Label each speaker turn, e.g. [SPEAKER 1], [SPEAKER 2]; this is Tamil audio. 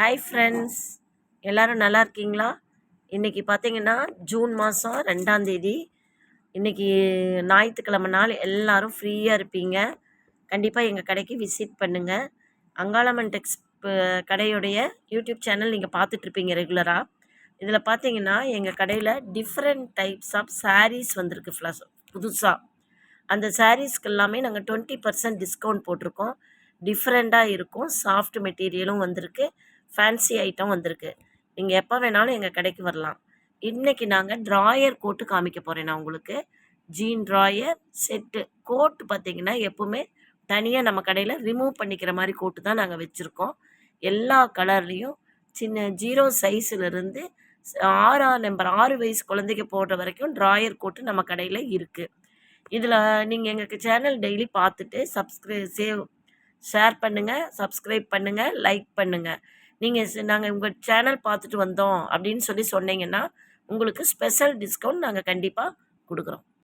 [SPEAKER 1] ஹாய் ஃப்ரெண்ட்ஸ், எல்லோரும் நல்லா இருக்கீங்களா? இன்றைக்கி பார்த்தீங்கன்னா ஜூன் மாதம் 2ஆம் தேதி. இன்றைக்கி ஞாயிற்றுக்கிழமை நாள், எல்லோரும் ஃப்ரீயாக இருப்பீங்க. கண்டிப்பாக எங்கள் கடைக்கு விசிட் பண்ணுங்கள். அங்காளம்மன் டெக்ஸ் கடையுடைய யூடியூப் சேனல் நீங்கள் பார்த்துட்ருப்பீங்க ரெகுலராக. இதில் பார்த்தீங்கன்னா எங்கள் கடையில் டிஃப்ரெண்ட் டைப்ஸ் ஆஃப் சாரீஸ் வந்திருக்கு புதுசாக. அந்த சாரீஸ்க்கு எல்லாமே நாங்கள் 20% டிஸ்கவுண்ட் போட்டிருக்கோம். டிஃப்ரெண்ட்டாக இருக்கும். சாஃப்ட் மெட்டீரியலும் வந்திருக்கு, ஃபேன்சி ஐட்டம் வந்திருக்கு. நீங்கள் எப்போ வேணாலும் எங்கள் கடைக்கு வரலாம். இன்றைக்கி நாங்கள் ட்ராயர் கோட்டு காமிக்க போகிறேன் நான் உங்களுக்கு. ஜீன் ட்ராயர் செட்டு கோட்டு பார்த்தீங்கன்னா எப்போவுமே தனியாக நம்ம கடையில் ரிமூவ் பண்ணிக்கிற மாதிரி கோட்டு தான் நாங்கள் வச்சுருக்கோம். எல்லா கலர்லேயும் சின்ன 0 சைஸிலிருந்து 6ஆம் நம்பர் 6 வயசு குழந்தைக்கு போடுற வரைக்கும் ட்ராயர் கோட்டு நம்ம கடையில் இருக்குது. இதில் நீங்கள் எங்களுக்கு சேனல் டெய்லி பார்த்துட்டு ஷேர் பண்ணுங்கள், சப்ஸ்கிரைப் பண்ணுங்கள், லைக் பண்ணுங்கள். நாங்கள் உங்கள் சேனல் பார்த்துட்டு வந்தோம் அப்படின்னு சொன்னீங்கன்னா உங்களுக்கு ஸ்பெஷல் டிஸ்கவுண்ட் நாங்கள் கண்டிப்பாக கொடுக்குறோம்.